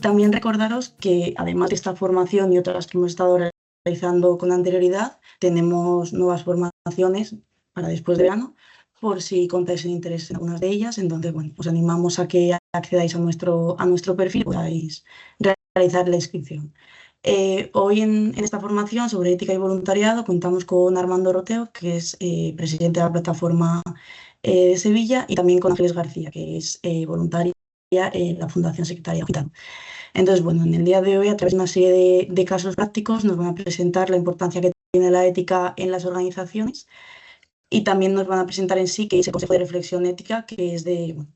También recordaros que además de esta formación y otras que hemos estado realizando con anterioridad, tenemos nuevas formaciones para después de verano, por si contáis en interés en algunas de ellas. Entonces, bueno, os animamos a que accedáis a nuestro perfil y podáis realizar la inscripción. Hoy en esta formación sobre ética y voluntariado contamos con Armando Roteo, que es presidente de la plataforma de Sevilla, y también con Ángeles García, que es voluntaria en la Fundación Secretaría Gitano. Entonces, bueno, en el día de hoy, a través de una serie de casos prácticos, nos van a presentar la importancia que tiene la ética en las organizaciones y también nos van a presentar en sí que ese consejo de reflexión ética que es del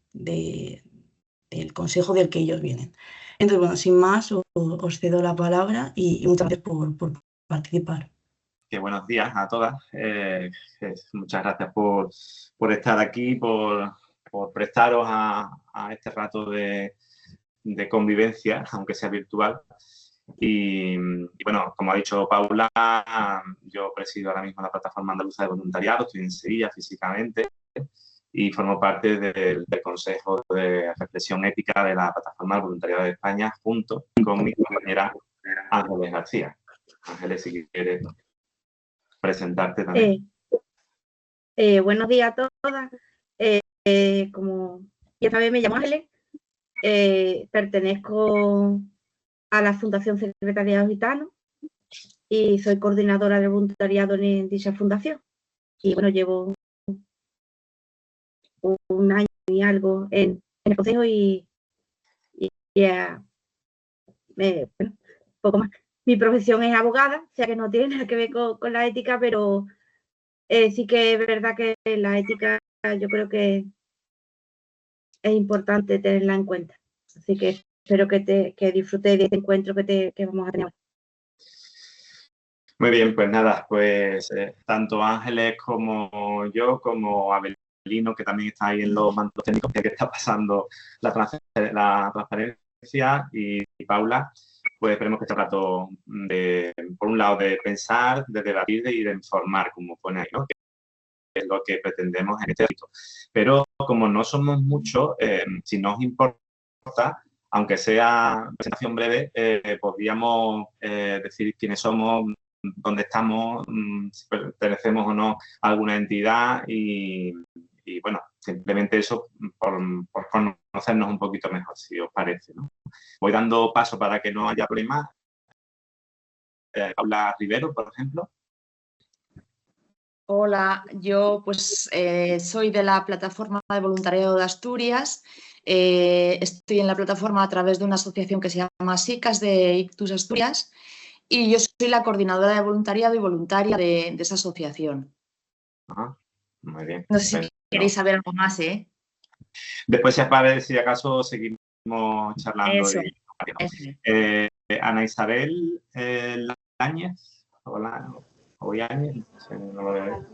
consejo del que ellos vienen. Entonces, bueno, sin más, os cedo la palabra y muchas gracias por participar. Que buenos días a todas. Muchas gracias por estar aquí, por prestaros a este rato de convivencia, aunque sea virtual. Y bueno, como ha dicho Paula, yo presido ahora mismo la Plataforma Andaluza de Voluntariado, estoy en Sevilla físicamente y formo parte del Consejo de Reflexión Ética de la Plataforma de Voluntariado de España, junto con mi compañera Ángeles García. Ángeles, si quieres presentarte también. Buenos días a todas. Como ya sabéis, me llamo Ángeles. Pertenezco a la Fundación Secretariado Gitano y soy coordinadora de voluntariado en dicha fundación. Y bueno, llevo un año y algo en el consejo y poco más. Mi profesión es abogada, o sea que no tiene nada que ver con la ética, pero sí que es verdad que la ética yo creo que es importante tenerla en cuenta. Así que espero que disfrutéis de este encuentro que vamos a tener. Muy bien, pues nada, pues tanto Ángeles como yo, como Abelino, que también está ahí en los mandos técnicos, que está pasando la transparencia, y Paula, pues esperemos que este rato, por un lado, de pensar, de debatir y de informar, como pone ahí, ¿no? Que es lo que pretendemos en este ámbito. Pero como no somos muchos, si nos importa, aunque sea presentación breve, podríamos decir quiénes somos, dónde estamos, si pertenecemos o no a alguna entidad y bueno, simplemente eso por conocernos un poquito mejor, si os parece, ¿no? Voy dando paso para que no haya problemas. Paula Rivero, por ejemplo. Hola, yo pues soy de la Plataforma de Voluntariado de Asturias. Estoy en la plataforma a través de una asociación que se llama SICAS de Ictus Asturias y yo soy la coordinadora de voluntariado y voluntaria de esa asociación. Muy bien. No sé si queréis saber algo más, ¿eh? Después, si acaso, seguimos charlando. Eso, Ana Isabel Láñez. Hola. Hoy Áñez, no lo veo.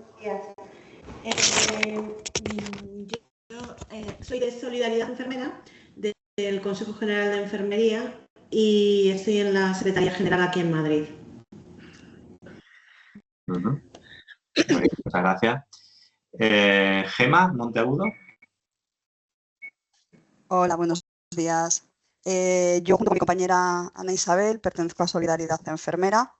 Yo soy de Solidaridad Enfermera, del Consejo General de Enfermería, y estoy en la Secretaría General aquí en Madrid. Muy bien, muchas gracias. Gema Monteagudo. Hola, buenos días. Yo junto con mi compañera Ana Isabel pertenezco a Solidaridad Enfermera.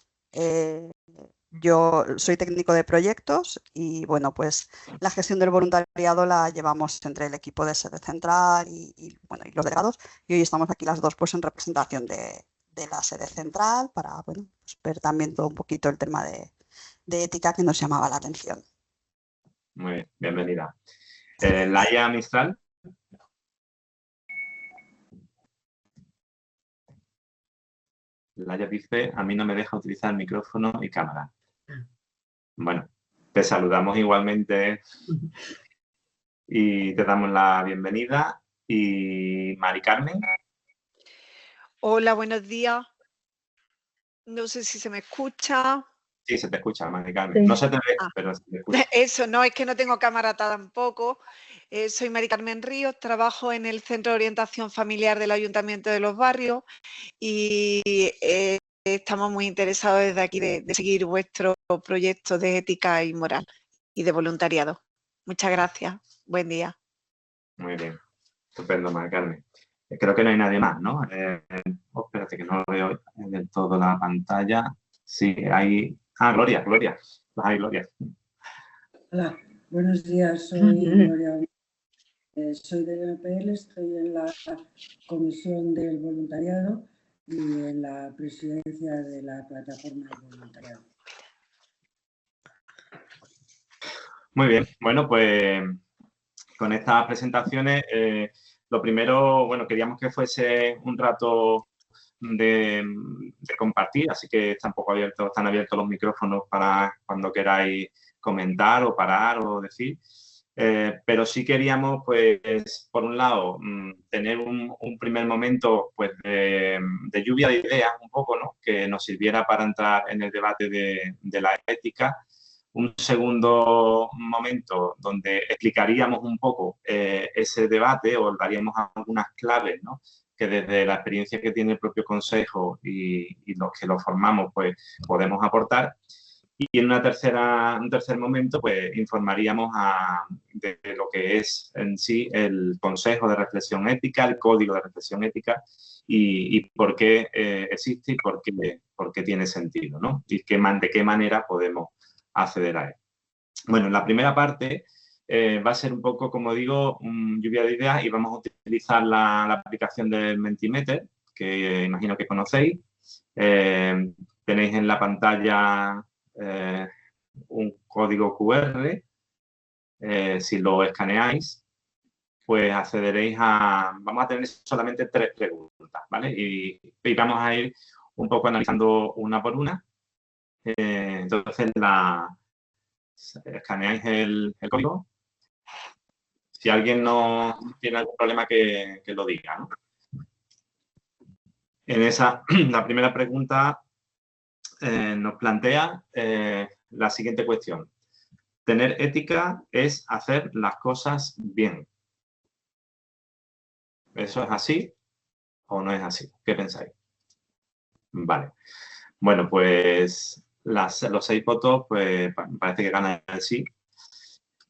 Yo soy técnico de proyectos y bueno, pues la gestión del voluntariado la llevamos entre el equipo de sede central y los delegados, y hoy estamos aquí las dos pues en representación de la sede central para bueno, pues ver también todo un poquito el tema de ética que nos llamaba la atención. Muy bien, bienvenida. Laia Mistral. Laia dice, a mí no me deja utilizar micrófono y cámara. Bueno, te saludamos igualmente y te damos la bienvenida. Y Mari Carmen. Hola, buenos días. No sé si se me escucha. Sí, se te escucha, Mari Carmen. No se te ve, pero se te escucha. Eso, no, es que no tengo cámara tampoco. Soy Mari Carmen Ríos, trabajo en el Centro de Orientación Familiar del Ayuntamiento de Los Barrios y estamos muy interesados desde aquí de seguir vuestro proyecto de ética y moral y de voluntariado. Muchas gracias. Buen día. Muy bien. Estupendo, Mari Carmen. Creo que no hay nadie más, ¿no? Espérate que no veo del todo la pantalla. Sí, hay... Ah, Gloria. Hay Gloria. Hola, buenos días, soy Gloria. Soy del MPL, estoy en la comisión del voluntariado y en la presidencia de la plataforma de voluntariado. Muy bien, bueno, pues con estas presentaciones, lo primero, bueno, queríamos que fuese un rato de compartir, así que están abiertos los micrófonos para cuando queráis comentar o parar o decir. Pero sí queríamos, pues, por un lado, tener un primer momento pues, de lluvia de ideas un poco, ¿no? Que nos sirviera para entrar en el debate de la ética. Un segundo momento donde explicaríamos un poco ese debate o daríamos algunas claves, ¿no? Que desde la experiencia que tiene el propio Consejo y los que lo formamos, pues podemos aportar. Y en un tercer momento, pues informaríamos de lo que es en sí el Consejo de Reflexión Ética, el Código de Reflexión Ética y por qué existe y por qué tiene sentido, ¿no? Y de qué manera podemos acceder a él. Bueno, en la primera parte va a ser un poco, como digo, lluvia de ideas y vamos a utilizar la aplicación del Mentimeter, que imagino que conocéis. Tenéis en la pantalla un código QR. Si lo escaneáis, pues accederéis vamos a tener solamente 3 preguntas, ¿vale? Y vamos a ir un poco analizando una por una. Entonces, escaneáis el código. Si alguien no tiene algún problema, que lo diga, ¿no? En la primera pregunta nos plantea la siguiente cuestión. ¿Tener ética es hacer las cosas bien? ¿Eso es así o no es así? ¿Qué pensáis? Vale. Bueno, pues los 6 votos, pues parece que ganan el sí.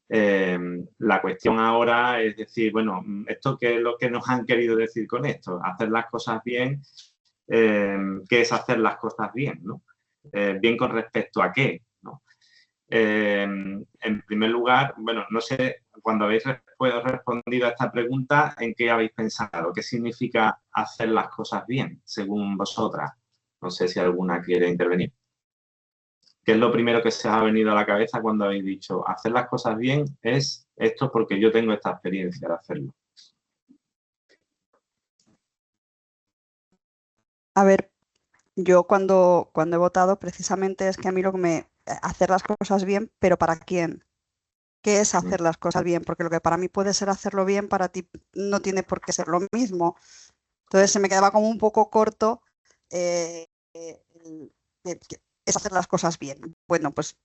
La cuestión ahora es decir, bueno, ¿esto qué es lo que nos han querido decir con esto? Hacer las cosas bien, ¿qué es hacer las cosas bien, ¿no? Bien con respecto a qué, ¿no? En primer lugar, bueno, no sé, cuando habéis respondido a esta pregunta, ¿en qué habéis pensado? ¿Qué significa hacer las cosas bien, según vosotras? No sé si alguna quiere intervenir. ¿Qué es lo primero que se os ha venido a la cabeza cuando habéis dicho hacer las cosas bien es esto porque yo tengo esta experiencia de hacerlo? A ver, yo cuando he votado precisamente es que a mí lo que hacer las cosas bien, pero ¿para quién? ¿Qué es hacer las cosas bien? Porque lo que para mí puede ser hacerlo bien, para ti no tiene por qué ser lo mismo. Entonces se me quedaba como un poco corto es hacer las cosas bien. Bueno, pues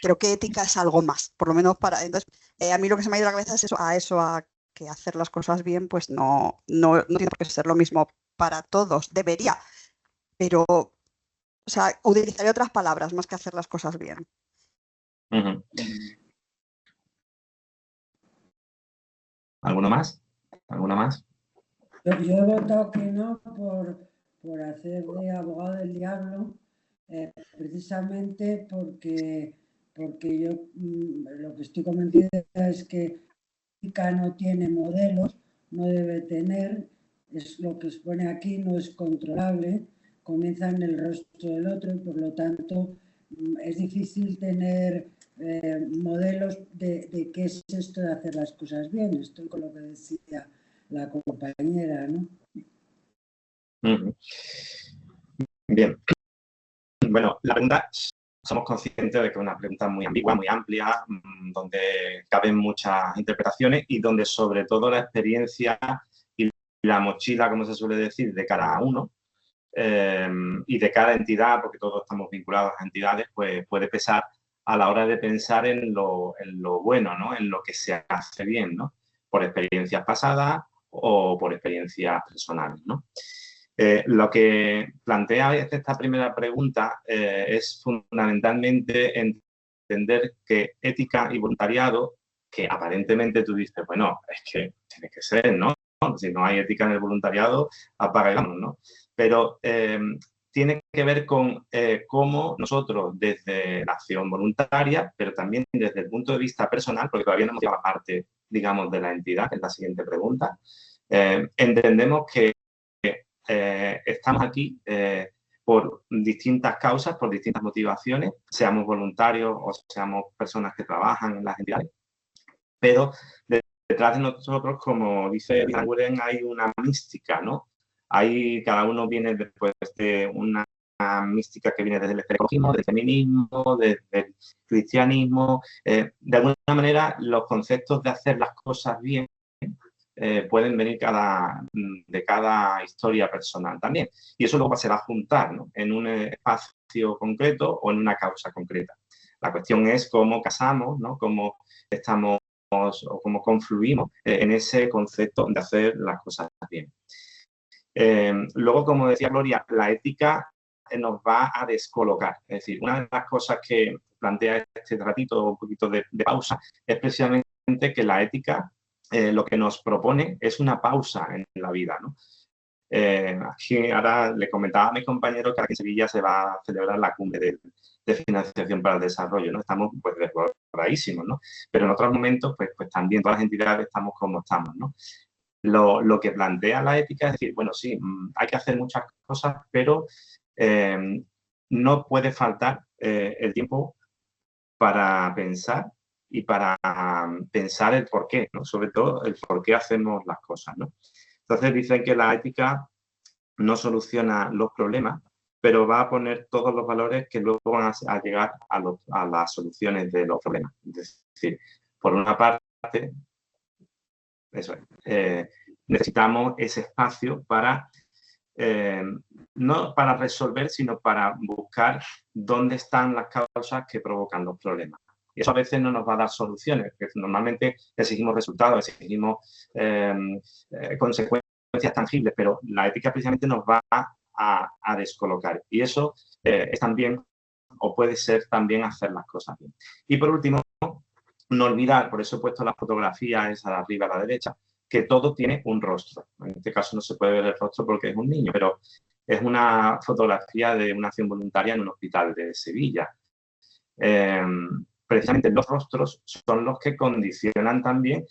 creo que ética es algo más, por lo menos para... Entonces, a mí lo que se me ha ido a la cabeza es a que hacer las cosas bien, pues no tiene por qué ser lo mismo para todos. Debería, pero, o sea, utilizaría otras palabras más que hacer las cosas bien. Uh-huh. ¿Alguno más? ¿Alguna más? Yo he votado que no por hacer de abogado del diablo, precisamente porque yo lo que estoy convencida es que ética no tiene modelos, no debe tener, es lo que expone aquí, no es controlable, comienza en el rostro del otro y por lo tanto es difícil tener modelos de qué es esto de hacer las cosas bien. Estoy con lo que decía la compañera, ¿no? Bien. Bueno, la pregunta, somos conscientes de que es una pregunta muy ambigua, muy amplia, donde caben muchas interpretaciones y donde sobre todo la experiencia y la mochila, como se suele decir, de cada uno y de cada entidad, porque todos estamos vinculados a entidades, pues puede pesar a la hora de pensar en lo bueno, ¿no? En lo que se hace bien, ¿no? Por experiencias pasadas o por experiencias personales, ¿no? Lo que plantea esta primera pregunta es fundamentalmente entender que ética y voluntariado, que aparentemente tú dices, bueno, es que tiene que ser, ¿no? si no hay ética en el voluntariado, apaga y vámonos, ¿no? Pero tiene que ver con cómo nosotros, desde la acción voluntaria, pero también desde el punto de vista personal, porque todavía no hemos llegado a la parte, digamos, de la entidad, que es la siguiente pregunta, entendemos que estamos aquí por distintas causas, por distintas motivaciones, seamos voluntarios o seamos personas que trabajan en las entidades, pero detrás de nosotros, como dice Bianguren, hay una mística, ¿no? Cada uno viene después de una mística que viene desde el ecologismo, del feminismo, del cristianismo. De alguna manera, los conceptos de hacer las cosas bien pueden venir de cada historia personal también. Y eso luego se va a juntar, ¿no?, en un espacio concreto o en una causa concreta. La cuestión es cómo casamos, ¿no?, cómo estamos o cómo confluimos en ese concepto de hacer las cosas bien. Luego, como decía Gloria, la ética nos va a descolocar. Es decir, una de las cosas que plantea este ratito, un poquito de pausa, es precisamente que la ética lo que nos propone es una pausa en la vida, ¿no? Aquí ahora le comentaba a mis compañeros que aquí en Sevilla se va a celebrar la cumbre de financiación para el desarrollo, ¿no? Estamos pues desbordadísimos, ¿no? Pero en otros momentos pues también todas las entidades estamos como estamos, ¿no? Lo que plantea la ética es decir, bueno, sí, hay que hacer muchas cosas, pero no puede faltar el tiempo para pensar y para pensar el por qué, ¿no? Sobre todo el por qué hacemos las cosas, ¿no? Entonces dicen que la ética no soluciona los problemas, pero va a poner todos los valores que luego van a llegar a las soluciones de los problemas. Es decir, por una parte, eso es, necesitamos ese espacio para, no para resolver, sino para buscar dónde están las causas que provocan los problemas. Y eso a veces no nos va a dar soluciones, porque normalmente exigimos resultados, exigimos consecuencias tangibles, pero la ética precisamente nos va a descolocar. Y eso es también, o puede ser también, hacer las cosas bien. Y por último, no olvidar, por eso he puesto la fotografía esa de arriba a la derecha, que todo tiene un rostro. En este caso no se puede ver el rostro porque es un niño, pero es una fotografía de una acción voluntaria en un hospital de Sevilla. Precisamente los rostros son los que condicionan también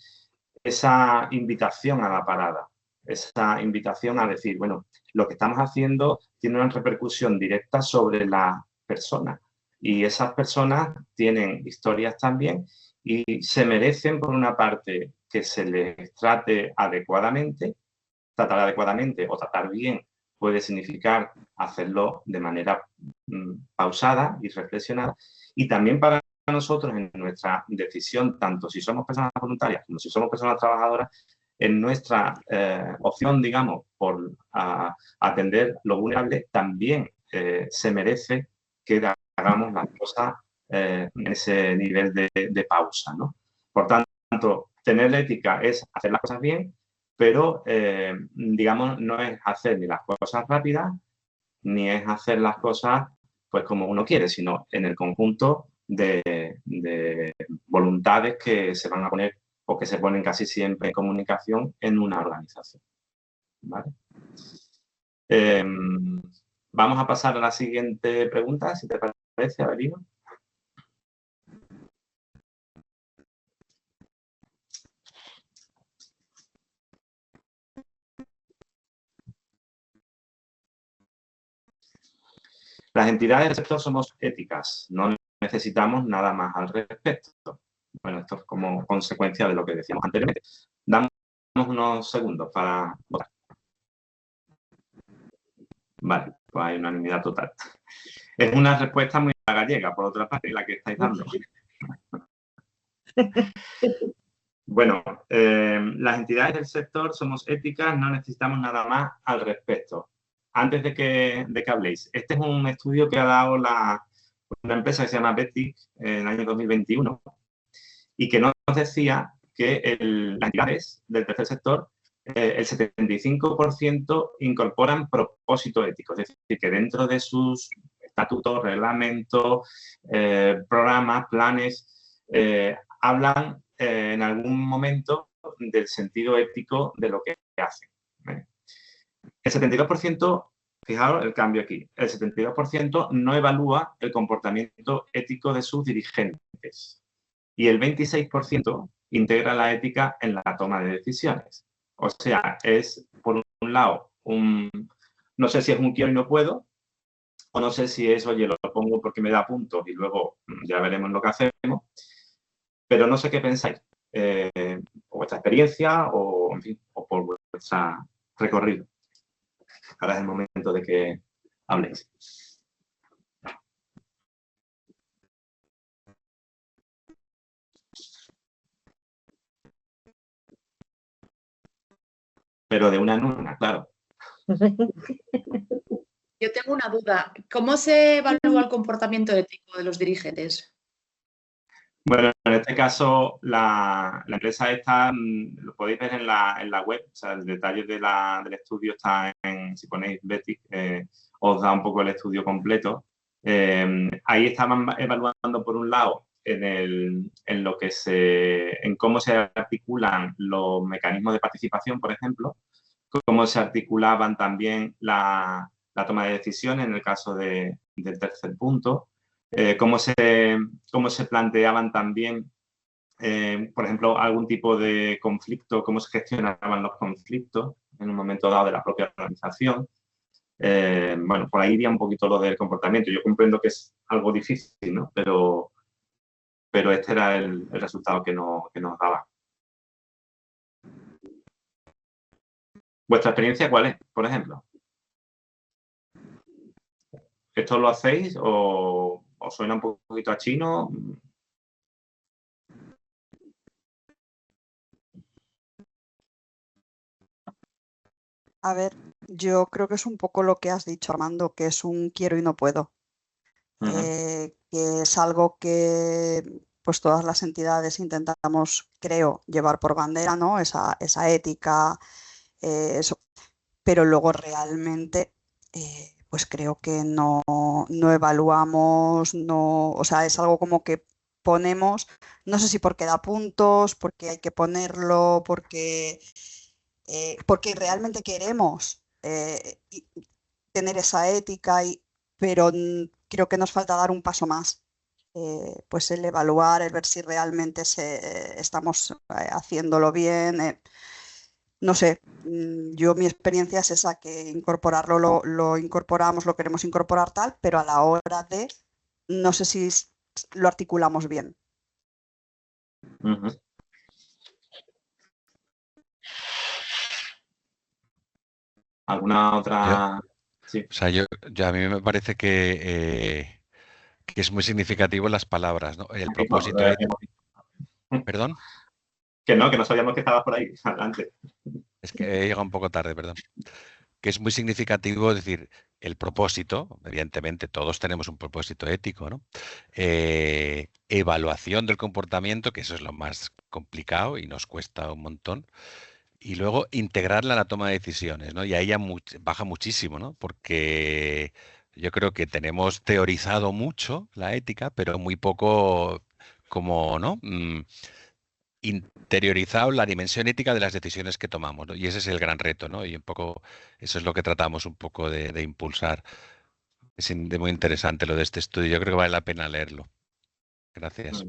esa invitación a la parada, esa invitación a decir, bueno, lo que estamos haciendo tiene una repercusión directa sobre la persona y esas personas tienen historias también y se merecen, por una parte, que se les trate adecuadamente. Tratar adecuadamente o tratar bien puede significar hacerlo de manera pausada y reflexionada, y también para nosotros en nuestra decisión, tanto si somos personas voluntarias como si somos personas trabajadoras, en nuestra opción, digamos, por atender lo vulnerable, también se merece que hagamos las cosas en ese nivel de pausa, ¿no? Por tanto, tener ética es hacer las cosas bien, pero, digamos, no es hacer ni las cosas rápidas, ni es hacer las cosas pues como uno quiere, sino en el conjunto de voluntades que se van a poner o que se ponen casi siempre en comunicación en una organización. ¿Vale? Vamos a pasar a la siguiente pregunta, si te parece, Avelino. Las entidades del sector somos éticas, no necesitamos nada más al respecto. Bueno, esto es como consecuencia de lo que decíamos anteriormente. Damos unos segundos para votar. Vale, pues hay unanimidad total. Es una respuesta muy gallega, por otra parte, la que estáis dando. Bueno, las entidades del sector somos éticas, no necesitamos nada más al respecto. Antes de que habléis, este es un estudio que ha dado una empresa que se llama Betic en el año 2021 y que nos decía que las entidades del tercer sector, el 75% incorporan propósito ético, es decir, que dentro de sus estatutos, reglamentos, programas, planes, hablan en algún momento del sentido ético de lo que hacen. El 72%, fijaos el cambio aquí, el 72% no evalúa el comportamiento ético de sus dirigentes y el 26% integra la ética en la toma de decisiones. O sea, es, por un lado, no sé si es un quiero y no puedo, o no sé si es, oye, lo pongo porque me da puntos y luego ya veremos lo que hacemos, pero no sé qué pensáis, o vuestra experiencia, o, en fin, o por vuestro recorrido. Ahora es el momento de que habléis. Pero de una en una, claro. Yo tengo una duda. ¿Cómo se evalúa el comportamiento ético de los dirigentes? Bueno, en este caso, la empresa esta, lo podéis ver en la web, o sea, el detalle del estudio está si ponéis Betic, os da un poco el estudio completo. Ahí estaban evaluando, por un lado, en cómo se articulan los mecanismos de participación, por ejemplo, cómo se articulaban también la toma de decisiones en el caso del tercer punto, cómo se planteaban también, por ejemplo, algún tipo de conflicto, cómo se gestionaban los conflictos en un momento dado de la propia organización. Bueno, por ahí iría un poquito lo del comportamiento. Yo comprendo que es algo difícil, ¿no? Pero este era el resultado que nos daba. ¿Vuestra experiencia cuál es, por ejemplo? ¿Esto lo hacéis o os suena un poquito a chino? A ver, yo creo que es un poco lo que has dicho, Armando, que es un quiero y no puedo. Que es algo que pues todas las entidades intentamos, creo, llevar por bandera, ¿no? Esa ética, eso. Pero luego realmente pues creo que no evaluamos, o sea, es algo como que ponemos, no sé si porque da puntos, porque hay que ponerlo, porque realmente queremos tener esa ética, pero creo que nos falta dar un paso más. Pues el evaluar, el ver si realmente estamos haciéndolo bien. No sé, yo mi experiencia es esa, que incorporarlo lo incorporamos, lo queremos incorporar tal, pero a la hora de, no sé si lo articulamos bien. ¿Alguna otra? Sí. O sea, a mí me parece que es muy significativo las palabras, ¿no? El propósito ético. ¿Perdón? Que no sabíamos que estabas por ahí. Adelante. Es que he llegado un poco tarde, perdón. Que es muy significativo decir el propósito, evidentemente todos tenemos un propósito ético, ¿no? Evaluación del comportamiento, que eso es lo más complicado y nos cuesta un montón. Y luego integrarla en la toma de decisiones, ¿no? Y ahí ya baja muchísimo, ¿no? Porque yo creo que tenemos teorizado mucho la ética, pero muy poco como, ¿no? Interiorizado la dimensión ética de las decisiones que tomamos, ¿no? Y ese es el gran reto, ¿no? Y un poco eso es lo que tratamos un poco de impulsar. Es muy interesante lo de este estudio. Yo creo que vale la pena leerlo. Gracias.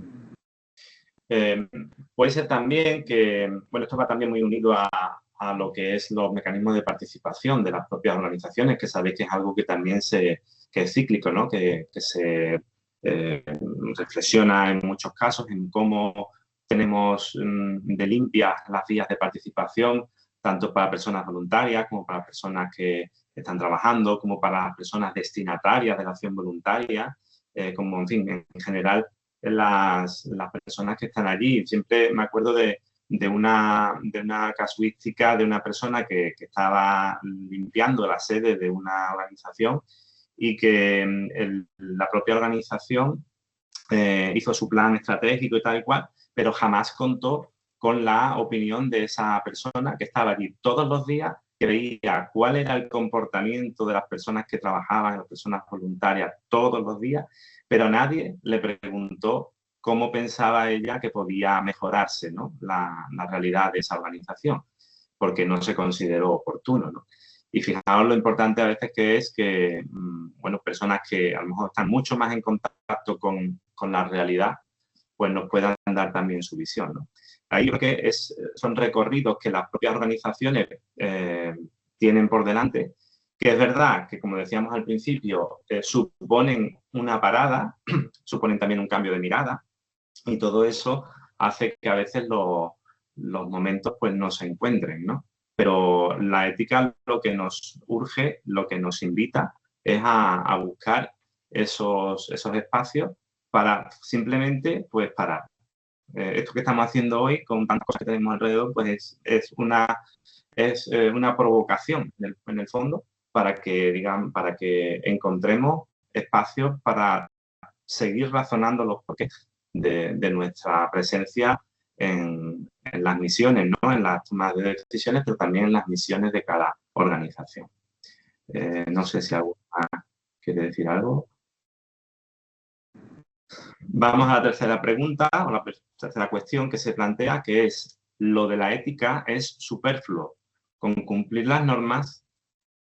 Puede ser también que, bueno, esto va también muy unido a lo que es los mecanismos de participación de las propias organizaciones, que sabéis que es algo que también que es cíclico, ¿no? Que se reflexiona en muchos casos en cómo tenemos de limpias las vías de participación, tanto para personas voluntarias como para personas que están trabajando, como para las personas destinatarias de la acción voluntaria, como, en fin, en general, las personas que están allí. Siempre me acuerdo de una casuística de una persona que estaba limpiando la sede de una organización y que la propia organización hizo su plan estratégico y tal y cual, pero jamás contó con la opinión de esa persona que estaba allí todos los días, que veía cuál era el comportamiento de las personas que trabajaban, las personas voluntarias todos los días, pero nadie le preguntó cómo pensaba ella que podía mejorarse, ¿no? la realidad de esa organización. porque no se consideró oportuno, ¿no? Y fijaos lo importante a veces que es que, bueno, personas que a lo mejor están mucho más en contacto con la realidad, pues nos puedan dar también su visión, ¿no? Ahí creo que son recorridos que las propias organizaciones tienen por delante, que es verdad que, como decíamos al principio, suponen una parada, suponen también un cambio de mirada, y todo eso hace que a veces los momentos pues no se encuentren, ¿no? Pero la ética lo que nos urge, lo que nos invita es a buscar esos espacios para simplemente pues parar. Esto que estamos haciendo hoy con tantas cosas que tenemos alrededor pues es una provocación en el fondo para que encontremos espacios para seguir razonando los porqués de nuestra presencia en las misiones, ¿no? En las tomas de decisiones, pero también en las misiones de cada organización. No sé si alguna quiere decir algo. Vamos a la tercera pregunta, o la tercera cuestión que se plantea, que es: ¿lo de la ética es superfluo? ¿Con cumplir las normas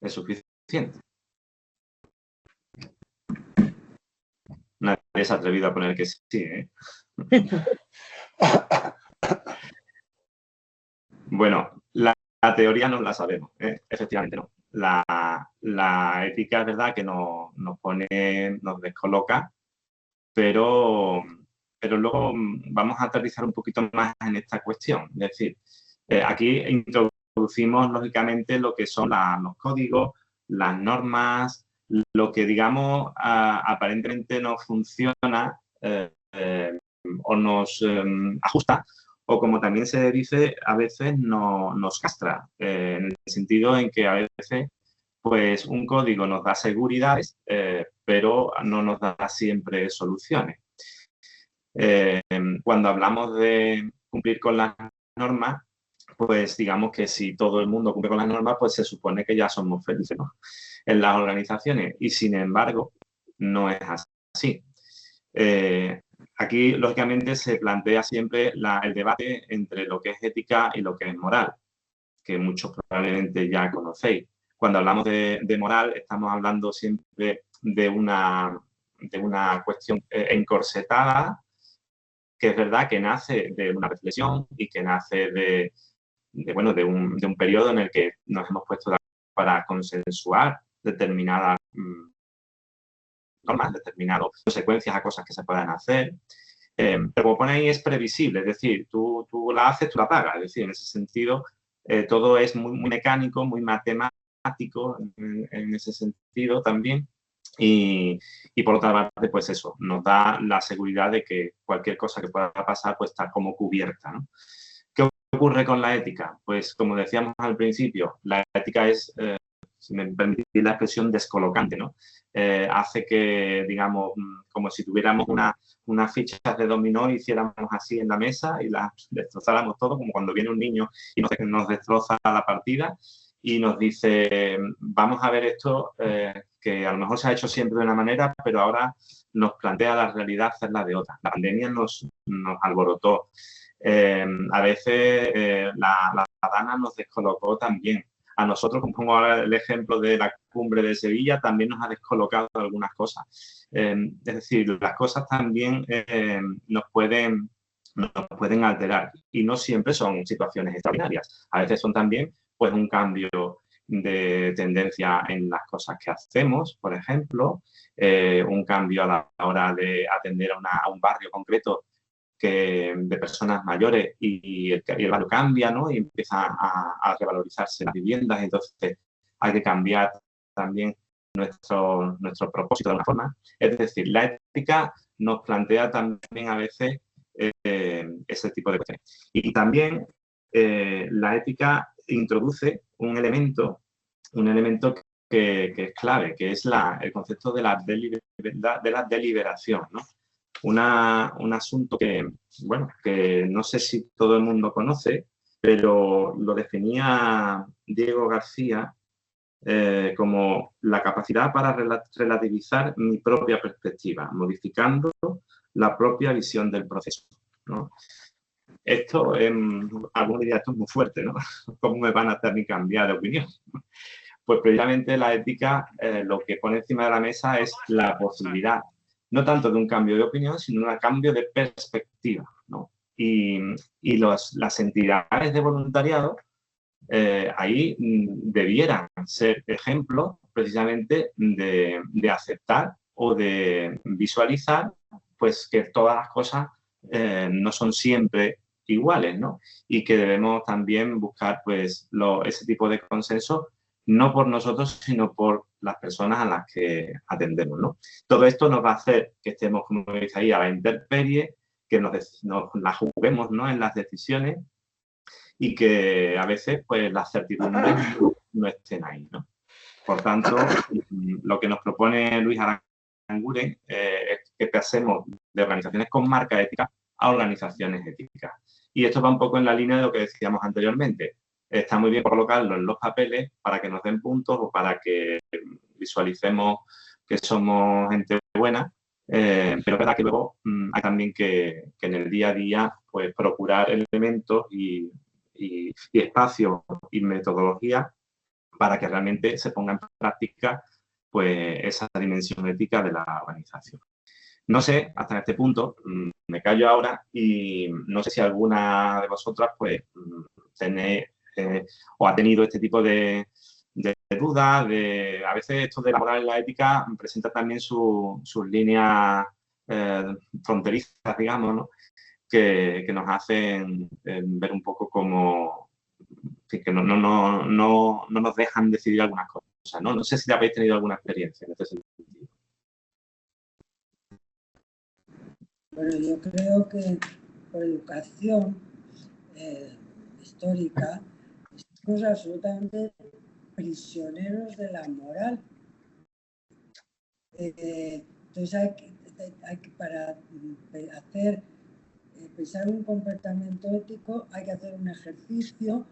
es suficiente? Nadie se ha atrevido a poner que sí, ¿eh? Bueno, la teoría no la sabemos, ¿eh? Efectivamente no. La ética es verdad que nos descoloca, pero luego vamos a aterrizar un poquito más en esta cuestión. Es decir, aquí introducimos lógicamente lo que son los códigos, las normas, lo que digamos aparentemente nos funciona o nos ajusta, o como también se dice, a veces nos castra, en el sentido en que a veces pues un código nos da seguridades, pero no nos da siempre soluciones. Cuando hablamos de cumplir con las normas, pues digamos que si todo el mundo cumple con las normas, pues se supone que ya somos felices, ¿no? En las organizaciones, y sin embargo, no es así. Aquí, lógicamente, se plantea siempre el debate entre lo que es ética y lo que es moral, que muchos probablemente ya conocéis. Cuando hablamos de moral, estamos hablando siempre de una cuestión encorsetada, que es verdad que nace de una reflexión y que nace de un periodo en el que nos hemos puesto para consensuar determinadas normas, determinadas consecuencias a cosas que se puedan hacer. Pero como pone ahí, es previsible, es decir, tú la haces, tú la pagas. Es decir, en ese sentido, todo es muy, muy mecánico, muy matemático en ese sentido también. Y por otra parte, pues eso, nos da la seguridad de que cualquier cosa que pueda pasar, pues está como cubierta, ¿no? ¿Qué ocurre con la ética? Pues como decíamos al principio, la ética es, si me permitís la expresión, descolocante, ¿no? Hace que, digamos, como si tuviéramos unas fichas de dominó y hiciéramos así en la mesa y las destrozáramos todo, como cuando viene un niño y nos destroza la partida y nos dice, vamos a ver esto que a lo mejor se ha hecho siempre de una manera, pero ahora nos plantea la realidad hacerla de otra. La pandemia nos alborotó. A veces la Dana nos descolocó también. A nosotros, como pongo ahora el ejemplo de la cumbre de Sevilla, también nos ha descolocado algunas cosas. Es decir, las cosas también nos pueden alterar y no siempre son situaciones extraordinarias. A veces son también pues un cambio de tendencia en las cosas que hacemos, por ejemplo, un cambio a la hora de atender a un barrio concreto de personas mayores y el barrio cambia, ¿no? Y empieza a revalorizarse las viviendas, entonces hay que cambiar también nuestro propósito de alguna forma. Es decir, la ética nos plantea también a veces ese tipo de cuestiones. Y también la ética introduce un elemento que es clave, que es el concepto de la deliberación, ¿no? Un asunto que no sé si todo el mundo conoce, pero lo definía Diego García como la capacidad para relativizar mi propia perspectiva, modificando la propia visión del proceso, ¿no? esto, algunos dirían, esto es muy fuerte, ¿no? ¿Cómo me van a hacer a mí cambiar de opinión? Pues precisamente la ética lo que pone encima de la mesa es la posibilidad, no tanto de un cambio de opinión, sino de un cambio de perspectiva, ¿no? Y las entidades de voluntariado ahí debieran ser ejemplos precisamente de aceptar o de visualizar pues que todas las cosas no son siempre iguales, ¿no? Y que debemos también buscar pues ese tipo de consenso no por nosotros, sino por las personas a las que atendemos, ¿no? Todo esto nos va a hacer que estemos, como veis ahí, a la intemperie, que nos la juguemos, ¿no?, en las decisiones y que a veces pues las certidumbres no estén ahí, ¿no? Por tanto, lo que nos propone Luis Aranguren es que pasemos de organizaciones con marca ética a organizaciones éticas. Y esto va un poco en la línea de lo que decíamos anteriormente. Está muy bien colocarlo en los papeles para que nos den puntos o para que visualicemos que somos gente buena, pero es verdad que luego hay también que en el día a día pues procurar elementos y espacios y metodología para que realmente se ponga en práctica pues esa dimensión ética de la organización. No sé, hasta este punto, me callo ahora y no sé si alguna de vosotras pues tenéis o ha tenido este tipo de dudas. A veces esto de la moral y la ética presenta también sus líneas fronterizas, digamos, ¿no?, que nos hacen ver un poco como que no nos dejan decidir algunas cosas, ¿no? No sé si habéis tenido alguna experiencia en este sentido. Bueno, yo creo que por educación histórica estamos absolutamente prisioneros de la moral. Entonces hay que para hacer pensar un comportamiento ético hay que hacer un ejercicio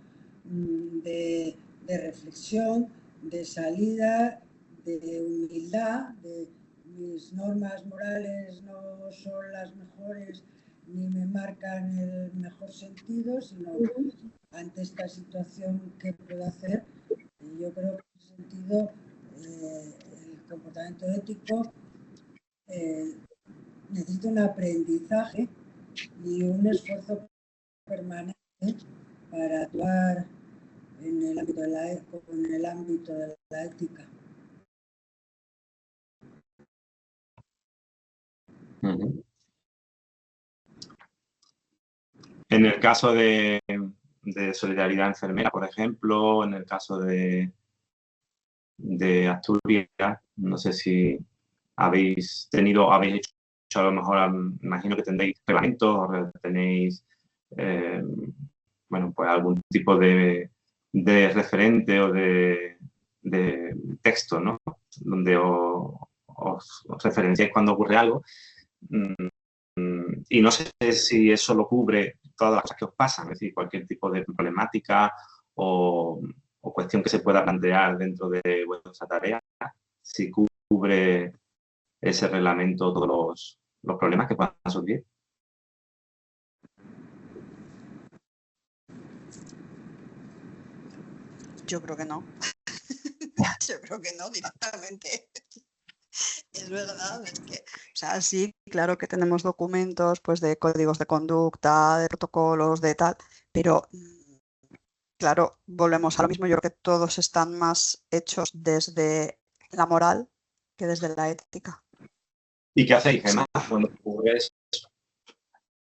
de reflexión, de salida, de humildad, de mis normas morales no son las mejores ni me marcan el mejor sentido, sino ante esta situación ¿qué puedo hacer? Y yo creo que en ese sentido el comportamiento ético necesita un aprendizaje y un esfuerzo permanente para actuar en el ámbito de la ética. En el caso de Solidaridad Enfermera, por ejemplo, en el caso de Asturias, no sé si habéis hecho a lo mejor, imagino que tendréis reglamentos o tenéis, bueno, pues algún tipo de referente o de texto, ¿no?, donde os referenciáis cuando ocurre algo. Y no sé si eso lo cubre todas las cosas que os pasan, es decir, cualquier tipo de problemática o cuestión que se pueda plantear dentro de vuestra tarea, si cubre ese reglamento todos los problemas que puedan surgir. Yo creo que no. Yo creo que no directamente. Es verdad, es que, o sea, sí, claro que tenemos documentos pues de códigos de conducta, de protocolos, de tal, pero claro, volvemos a lo mismo. Yo creo que todos están más hechos desde la moral que desde la ética. ¿Y qué hacéis, Gemma, cuando ocurre eso?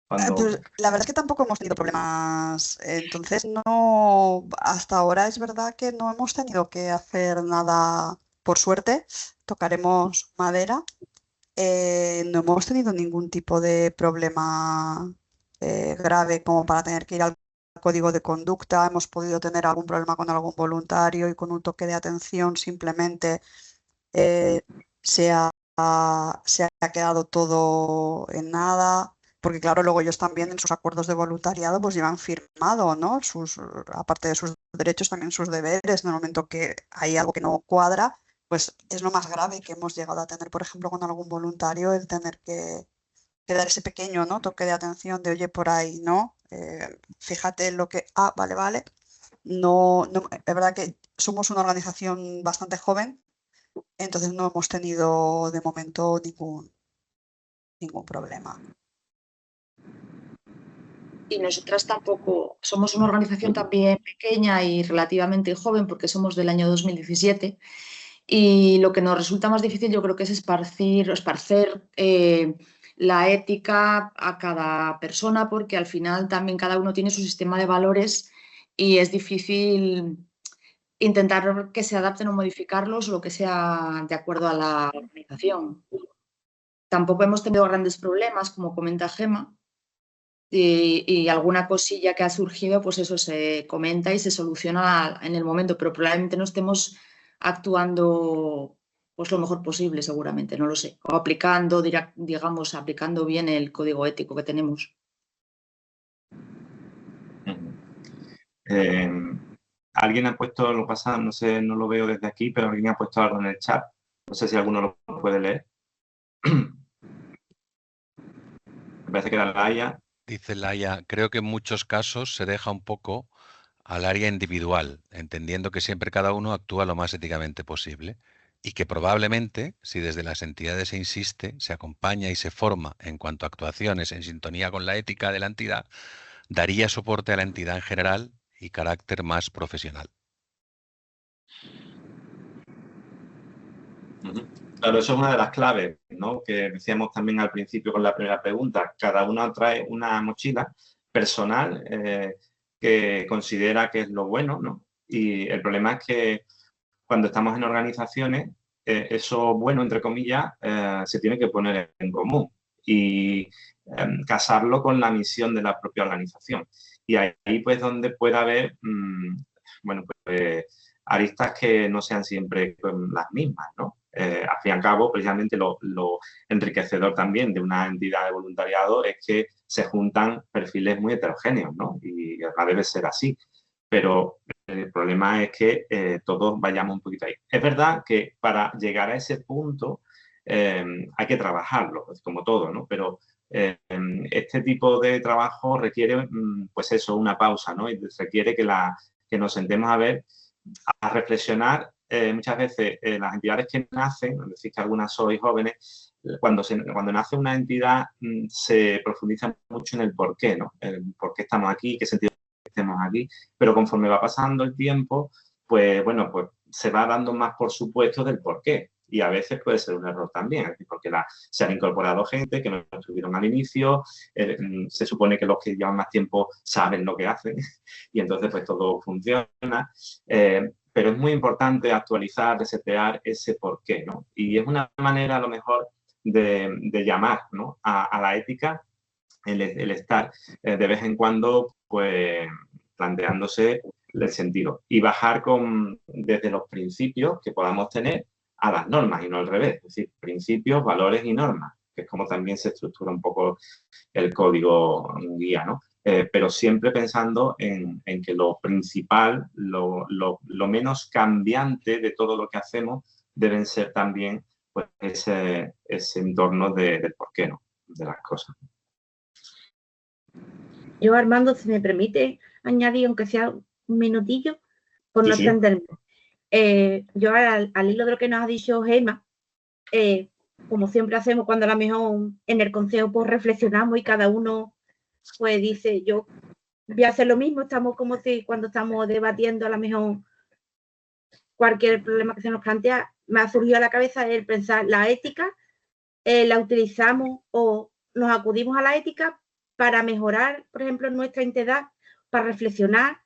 Pues la verdad es que tampoco hemos tenido problemas, entonces no, hasta ahora es verdad que no hemos tenido que hacer nada, por suerte, tocaremos madera, no hemos tenido ningún tipo de problema grave como para tener que ir al código de conducta. Hemos podido tener algún problema con algún voluntario y con un toque de atención simplemente se ha quedado todo en nada. Porque claro, luego ellos también en sus acuerdos de voluntariado pues llevan firmado, ¿no?, aparte de sus derechos, también sus deberes. En el momento que hay algo que no cuadra, pues es lo más grave que hemos llegado a tener, por ejemplo, con algún voluntario, el tener que dar ese pequeño, ¿no?, toque de atención de, oye, por ahí, ¿no? fíjate lo que... Ah, vale. No, es verdad que somos una organización bastante joven, entonces no hemos tenido de momento ningún problema. Y nosotras tampoco, somos una organización también pequeña y relativamente joven porque somos del año 2017 y lo que nos resulta más difícil yo creo que es esparcer la ética a cada persona porque al final también cada uno tiene su sistema de valores y es difícil intentar que se adapten o modificarlos o lo que sea de acuerdo a la organización. Tampoco hemos tenido grandes problemas, como comenta Gemma. Y alguna cosilla que ha surgido, pues eso se comenta y se soluciona en el momento, pero probablemente no estemos actuando pues lo mejor posible, seguramente, no lo sé, o aplicando, digamos, aplicando bien el código ético que tenemos. Alguien ha puesto, lo pasa, no sé, no lo veo desde aquí, pero alguien ha puesto algo en el chat, no sé si alguno lo puede leer. Me parece que era Laia. Dice Laia, creo que en muchos casos se deja un poco al área individual, entendiendo que siempre cada uno actúa lo más éticamente posible y que probablemente, si desde las entidades se insiste, se acompaña y se forma en cuanto a actuaciones en sintonía con la ética de la entidad, daría soporte a la entidad en general y carácter más profesional. Claro, eso es una de las claves, ¿no? Que decíamos también al principio con la primera pregunta. Cada uno trae una mochila personal que considera que es lo bueno, ¿no? Y el problema es que cuando estamos en organizaciones, eso bueno, entre comillas, se tiene que poner en común y casarlo con la misión de la propia organización. Y ahí pues donde puede haber, bueno, pues aristas que no sean siempre las mismas, ¿no? Al fin y al cabo, precisamente lo enriquecedor también de una entidad de voluntariado es que se juntan perfiles muy heterogéneos, ¿no? Y además debe ser así. Pero el problema es que todos vayamos un poquito ahí. Es verdad que para llegar a ese punto hay que trabajarlo, como todo, ¿no? Pero este tipo de trabajo requiere, pues eso, una pausa, ¿no? Y requiere que nos sentemos a ver, a reflexionar. Muchas veces las entidades que nacen, es decir, que algunas sois jóvenes, cuando nace una entidad se profundiza mucho en el por qué, ¿no? El por qué estamos aquí, qué sentido estemos aquí, pero conforme va pasando el tiempo, pues bueno, pues se va dando más por supuesto del por qué. Y a veces puede ser un error también, porque se han incorporado gente que no estuvieron al inicio, se supone que los que llevan más tiempo saben lo que hacen y entonces pues todo funciona. Pero es muy importante actualizar, resetear ese por qué, ¿no? Y es una manera a lo mejor de llamar, ¿no? a la ética el estar de vez en cuando pues planteándose el sentido y bajar desde los principios que podamos tener a las normas y no al revés, es decir, principios, valores y normas, que es como también se estructura un poco el código guía, ¿no? Pero siempre pensando en que lo principal, lo menos cambiante de todo lo que hacemos deben ser también pues, ese entorno del porqué, ¿no? De las cosas. Yo, Armando, si me permite añadir, aunque sea un minutillo, por no extenderme. Yo al hilo de lo que nos ha dicho Gemma, como siempre hacemos cuando a lo mejor en el consejo pues reflexionamos y cada uno pues dice, yo voy a hacer lo mismo, estamos como si cuando estamos debatiendo a lo mejor cualquier problema que se nos plantea, me ha surgido a la cabeza el pensar la ética, la utilizamos o nos acudimos a la ética para mejorar, por ejemplo, nuestra entidad, para reflexionar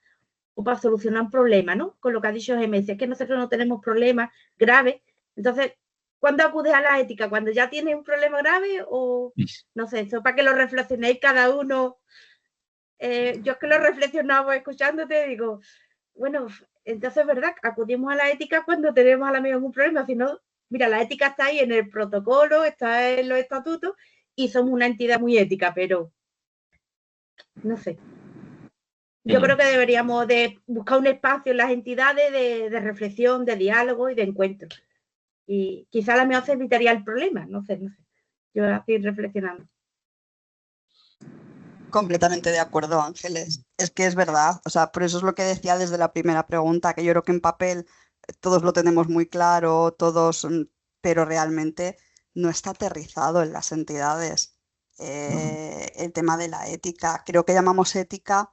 o para solucionar un problema, ¿no? Con lo que ha dicho Gemma, es que nosotros no tenemos problemas graves. Entonces, ¿cuándo acudes a la ética? ¿Cuando ya tienes un problema grave o, no sé, eso para que lo reflexionéis cada uno? Yo es que lo reflexionaba escuchándote, digo, bueno, entonces es verdad, acudimos a la ética cuando tenemos a la mejor un problema, si no, mira, la ética está ahí en el protocolo, está en los estatutos y somos una entidad muy ética, pero no sé. Yo creo que deberíamos de buscar un espacio en las entidades de reflexión, de diálogo y de encuentro. Y quizá a lo mejor se evitaría el problema, no sé. Yo estoy reflexionando. Completamente de acuerdo, Ángeles. Es que es verdad, o sea, por eso es lo que decía desde la primera pregunta, que yo creo que en papel todos lo tenemos muy claro, todos, pero realmente no está aterrizado en las entidades. El tema de la ética, creo que llamamos ética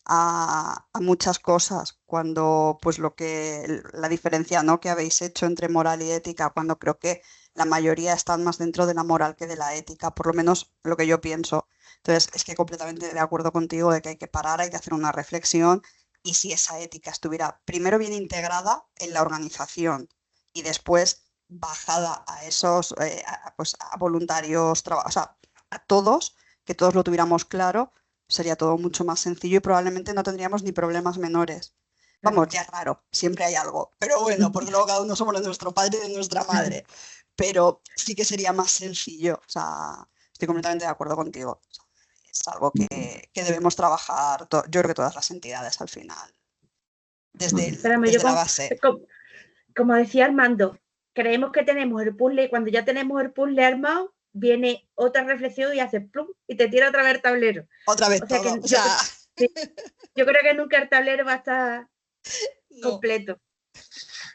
a muchas cosas, cuando pues la diferencia, ¿no?, que habéis hecho entre moral y ética, cuando creo que la mayoría están más dentro de la moral que de la ética, por lo menos lo que yo pienso. Entonces, es que completamente de acuerdo contigo de que hay que parar, hay que hacer una reflexión y si esa ética estuviera primero bien integrada en la organización y después bajada a esos pues a voluntarios, o sea, a todos, que todos lo tuviéramos claro, sería todo mucho más sencillo y probablemente no tendríamos ni problemas menores. Vamos, ya es raro, siempre hay algo, pero bueno, porque luego cada uno somos de nuestro padre y de nuestra madre, pero sí que sería más sencillo, o sea, estoy completamente de acuerdo contigo. O sea, es algo que debemos trabajar, yo creo que todas las entidades al final, desde la base. Como decía Armando, creemos que tenemos el puzzle y cuando ya tenemos el puzzle armado, viene otra reflexión y haces plum y te tira otra vez el tablero. Otra vez o sea todo. Que yo creo que nunca el tablero va a estar completo.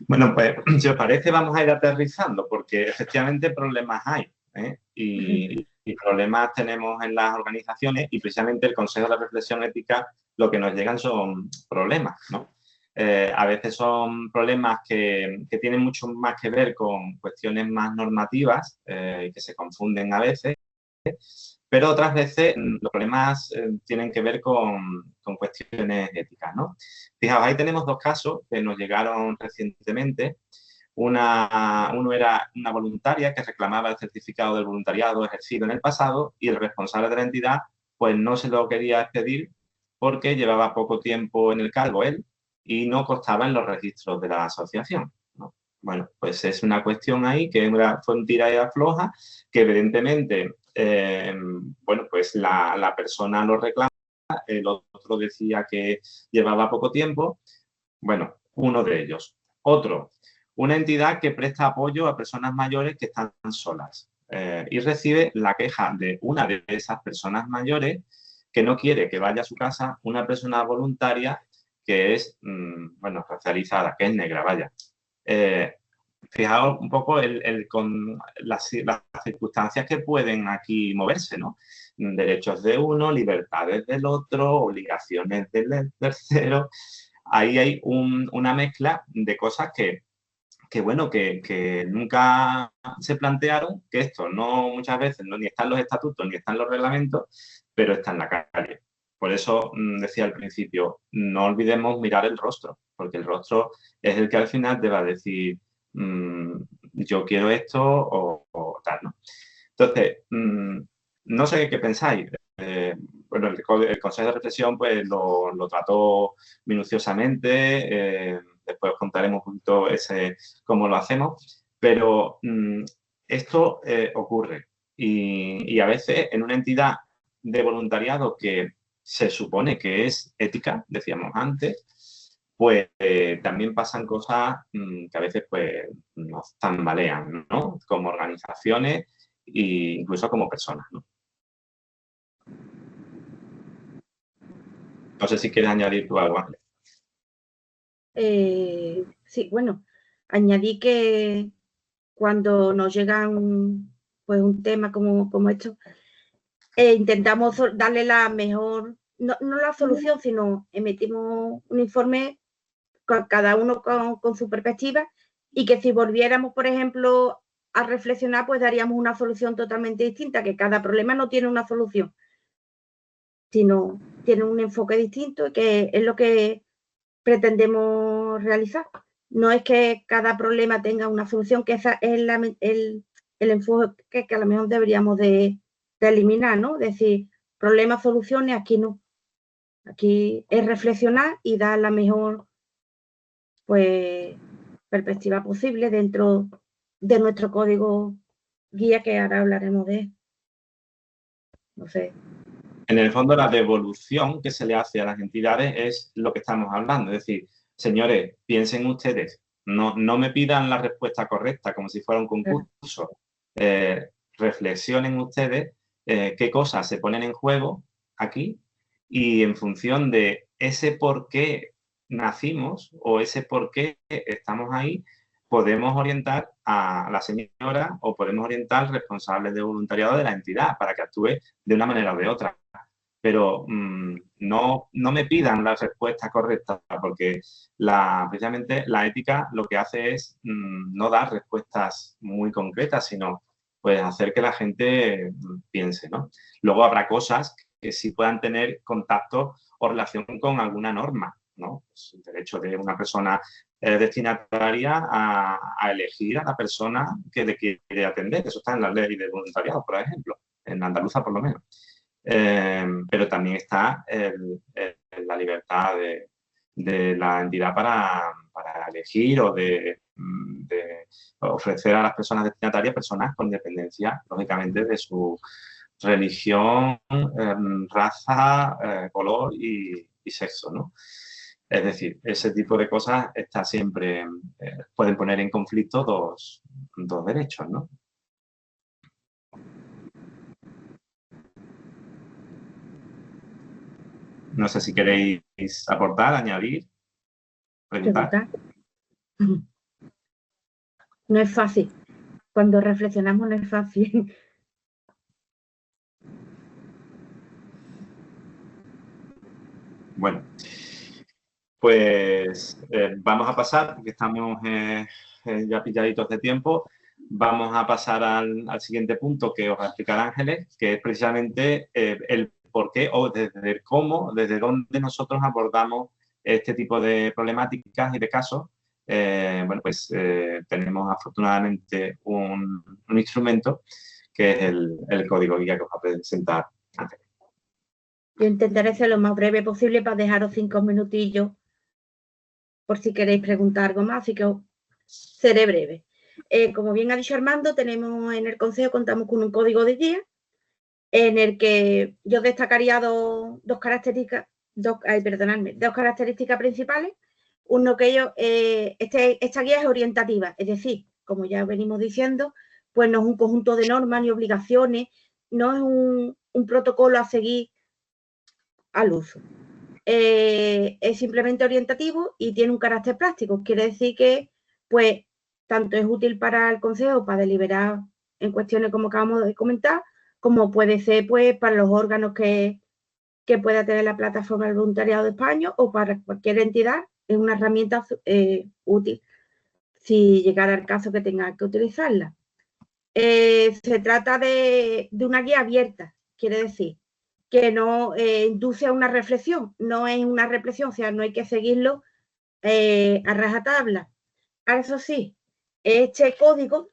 Bueno, pues si os parece vamos a ir aterrizando porque efectivamente problemas hay, ¿eh? Y problemas tenemos en las organizaciones y precisamente el Consejo de Reflexión Ética lo que nos llegan son problemas, ¿no? A veces son problemas que tienen mucho más que ver con cuestiones más normativas y que se confunden a veces, pero otras veces los problemas tienen que ver con cuestiones éticas, ¿no? Fijaos, ahí tenemos dos casos que nos llegaron recientemente. Uno era una voluntaria que reclamaba el certificado del voluntariado ejercido en el pasado y el responsable de la entidad pues no se lo quería expedir porque llevaba poco tiempo en el cargo él y no constaba en los registros de la asociación, ¿no? Bueno, pues es una cuestión ahí que fue un tira y afloja que evidentemente, bueno, pues la persona lo reclama, el otro decía que llevaba poco tiempo. Bueno, uno de ellos. Otro, una entidad que presta apoyo a personas mayores que están solas y recibe la queja de una de esas personas mayores que no quiere que vaya a su casa una persona voluntaria que es, bueno, racializada, que es negra, vaya. Fijaos un poco con las circunstancias que pueden aquí moverse, ¿no? Derechos de uno, libertades del otro, obligaciones del tercero. Ahí hay una mezcla de cosas que bueno, que nunca se plantearon, que esto no muchas veces ni está en los estatutos ni está en los reglamentos, pero está en la calle. Por eso decía al principio, no olvidemos mirar el rostro, porque el rostro es el que al final te va a decir yo quiero esto o tal, ¿no? Entonces, no sé qué pensáis. Bueno, el Consejo de Reflexión pues lo trató minuciosamente, después os contaremos un poquito cómo lo hacemos, pero esto ocurre y a veces en una entidad de voluntariado que se supone que es ética, decíamos antes, pues también pasan cosas que a veces pues nos tambalean, ¿no? Como organizaciones e incluso como personas, ¿no? No sé si quieres añadir tú algo, Ángeles. Sí, bueno, añadí que cuando nos llega un tema como esto, intentamos darle la mejor, no la solución, sino emitimos un informe cada uno con su perspectiva y que si volviéramos, por ejemplo, a reflexionar, pues daríamos una solución totalmente distinta, que cada problema no tiene una solución, sino tiene un enfoque distinto, que es lo que pretendemos realizar. No es que cada problema tenga una solución, que esa es el enfoque que a lo mejor deberíamos de eliminar, ¿no? Decir, problemas, soluciones, aquí no. Aquí es reflexionar y dar la mejor pues perspectiva posible dentro de nuestro código guía, que ahora hablaremos de él. No sé. En el fondo, la devolución que se le hace a las entidades es lo que estamos hablando. Es decir, señores, piensen ustedes, no me pidan la respuesta correcta como si fuera un concurso. Reflexionen ustedes qué cosas se ponen en juego aquí y en función de ese por qué nacimos o ese por qué estamos ahí, podemos orientar a la señora o podemos orientar al responsable de voluntariado de la entidad para que actúe de una manera o de otra. Pero no me pidan la respuesta correcta, porque precisamente la ética lo que hace es no dar respuestas muy concretas, sino pues hacer que la gente piense, ¿no? Luego habrá cosas que sí puedan tener contacto o relación con alguna norma, ¿no? Pues el derecho de una persona destinataria a elegir a la persona que le quiere atender. Eso está en la ley de voluntariado, por ejemplo, en andaluza por lo menos. Pero también está la libertad de la entidad para elegir o de ofrecer a las personas destinatarias personas con dependencia, lógicamente, de su religión, raza, color y sexo, ¿no? Es decir, ese tipo de cosas está siempre, pueden poner en conflicto dos derechos, ¿no? No sé si queréis aportar, añadir, preguntar. No es fácil. Cuando reflexionamos no es fácil. Bueno, pues vamos a pasar, porque estamos ya pilladitos de tiempo, vamos a pasar al siguiente punto que os va a explicar Ángeles, que es precisamente el por qué o desde cómo, desde dónde nosotros abordamos este tipo de problemáticas y de casos. Bueno, pues tenemos afortunadamente un instrumento que es el código guía que os va a presentar Ángeles. Yo intentaré ser lo más breve posible para dejaros 5 minutillos por si queréis preguntar algo más, así que seré breve. Como bien ha dicho Armando, tenemos en el Consejo, contamos con un código de guía en el que yo destacaría dos características principales. Uno que esta guía es orientativa, es decir, como ya venimos diciendo, pues no es un conjunto de normas ni obligaciones, no es un protocolo a seguir al uso. Es simplemente orientativo y tiene un carácter práctico. Quiere decir que, pues, tanto es útil para el Consejo para deliberar en cuestiones como acabamos de comentar, como puede ser, pues, para los órganos que pueda tener la plataforma del voluntariado de España o para cualquier entidad. Es una herramienta útil si llegara el caso que tenga que utilizarla. Se trata de una guía abierta, quiere decir que no induce a una reflexión, no es una reflexión, o sea, no hay que seguirlo a rajatabla. Ahora, eso sí, este código,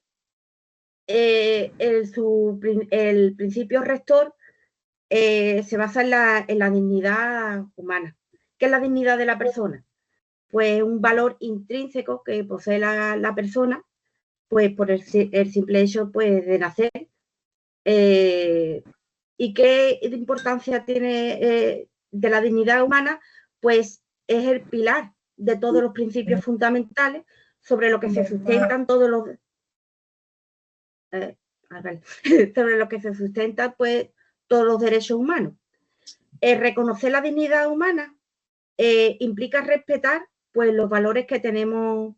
el principio rector se basa en la dignidad humana. ¿Qué es la dignidad de la persona? Pues un valor intrínseco que posee la persona, pues por el simple hecho pues, de nacer. ¿Y qué importancia tiene de la dignidad humana? Pues es el pilar de todos los principios fundamentales sobre lo que se sustentan todos los sobre lo que se sustentan pues todos los derechos humanos. Reconocer la dignidad humana implica respetar pues los valores que tenemos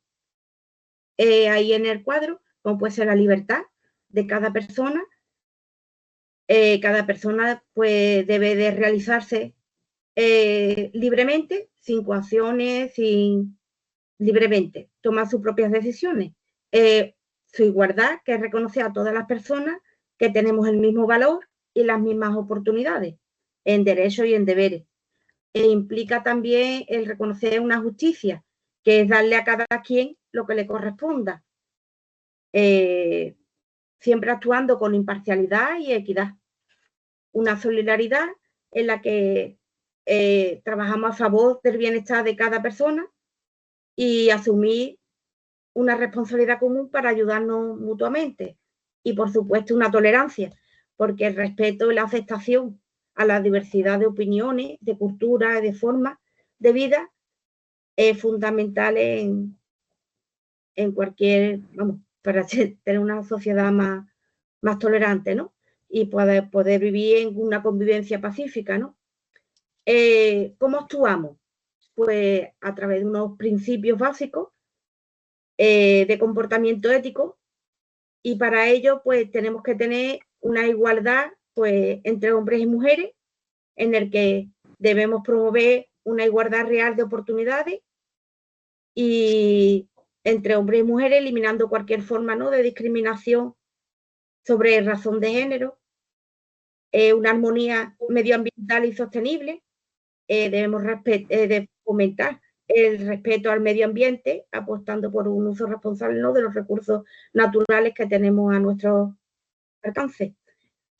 ahí en el cuadro, como puede ser la libertad de cada persona. Cada persona pues debe de realizarse libremente, sin coacciones, libremente, tomar sus propias decisiones. Su igualdad, que reconoce a todas las personas que tenemos el mismo valor y las mismas oportunidades en derechos y en deberes. Implica también el reconocer una justicia, que es darle a cada quien lo que le corresponda, siempre actuando con imparcialidad y equidad. Una solidaridad en la que trabajamos a favor del bienestar de cada persona y asumir una responsabilidad común para ayudarnos mutuamente. Y, por supuesto, una tolerancia, porque el respeto y la aceptación a la diversidad de opiniones, de culturas, de formas de vida es fundamental en cualquier, vamos, para tener una sociedad más tolerante, ¿no? y poder vivir en una convivencia pacífica, ¿no? ¿Cómo actuamos? Pues a través de unos principios básicos de comportamiento ético, y para ello pues tenemos que tener una igualdad pues entre hombres y mujeres, en el que debemos promover una igualdad real de oportunidades y entre hombres y mujeres, eliminando cualquier forma, ¿no?, de discriminación sobre razón de género, una armonía medioambiental y sostenible. Debemos fomentar el respeto al medio ambiente, apostando por un uso responsable, ¿no?, de los recursos naturales que tenemos a nuestro alcance.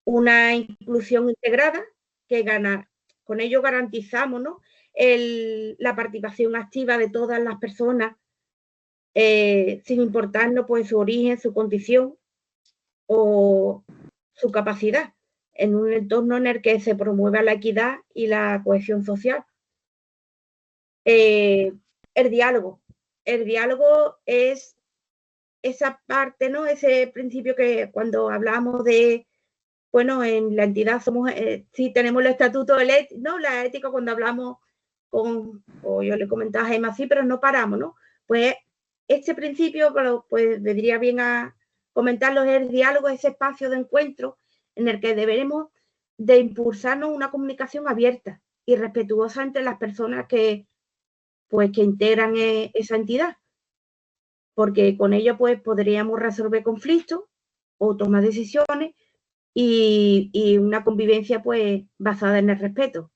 Una inclusión integrada que con ello garantizamos, ¿no?, la participación activa de todas las personas, sin importarnos pues su origen, su condición o su capacidad, en un entorno en el que se promueva la equidad y la cohesión social. El diálogo. El diálogo es esa parte, ¿no?, ese principio que cuando hablamos de, bueno, en la entidad somos, sí tenemos el estatuto de ¿no?, la ética, cuando hablamos o yo le comentaba a Gemma, sí, pero no paramos, ¿no? Pues este principio, pues vendría bien a comentarlo, es el diálogo, ese espacio de encuentro en el que deberemos de impulsarnos una comunicación abierta y respetuosa entre las personas que integran esa entidad, porque con ello pues podríamos resolver conflictos o tomar decisiones y una convivencia pues basada en el respeto.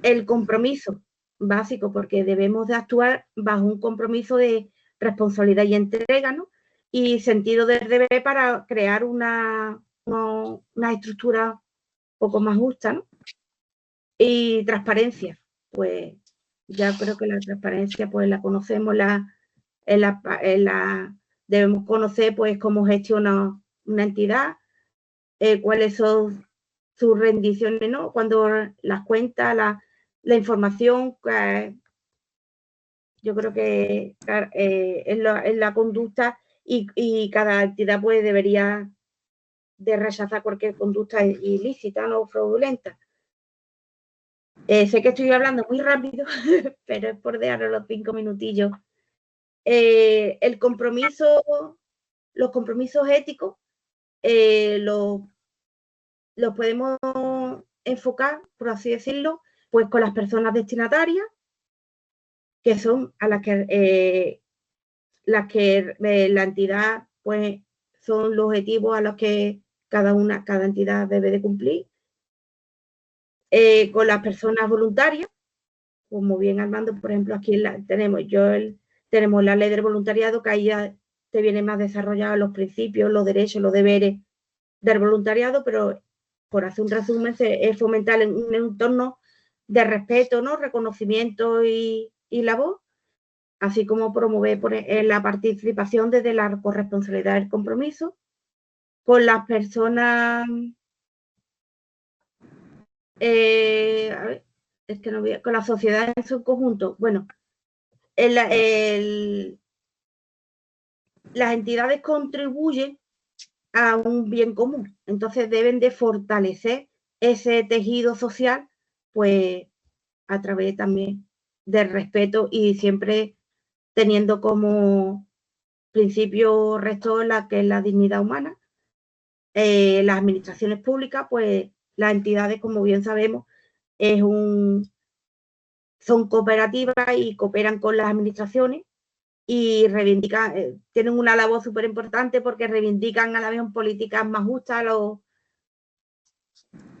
El compromiso básico, porque debemos de actuar bajo un compromiso de responsabilidad y entrega, ¿no?, y sentido del deber para crear una estructura un poco más justa, ¿no? Y transparencia, pues ya creo que la transparencia pues la conocemos, debemos conocer pues cómo gestiona una entidad, cuáles son sus rendiciones, ¿no?, cuando las cuentas, la información, yo creo que es la conducta y cada entidad pues debería de rechazar cualquier conducta ilícita, ¿no?, fraudulenta. Sé que estoy hablando muy rápido, pero es por dejar los 5 minutillos. Los compromisos éticos los podemos enfocar, por así decirlo, pues con las personas destinatarias, que son a las que la entidad, pues son los objetivos a los que cada entidad debe de cumplir. Con las personas voluntarias, como bien Armando, por ejemplo, aquí tenemos la ley del voluntariado, que ahí ya te vienen más desarrollados los principios, los derechos, los deberes del voluntariado, pero por hacer un resumen, es fomentar un entorno de respeto, ¿no?, reconocimiento y labor, así como promover la participación desde la corresponsabilidad del compromiso. Con las personas, con la sociedad en su conjunto, bueno, las entidades contribuyen a un bien común, entonces deben de fortalecer ese tejido social, pues a través también del respeto y siempre teniendo como principio rector que es la dignidad humana. Las administraciones públicas, pues las entidades, como bien sabemos, son cooperativas y cooperan con las administraciones y reivindican, tienen una labor súper importante porque reivindican a la vez políticas más justas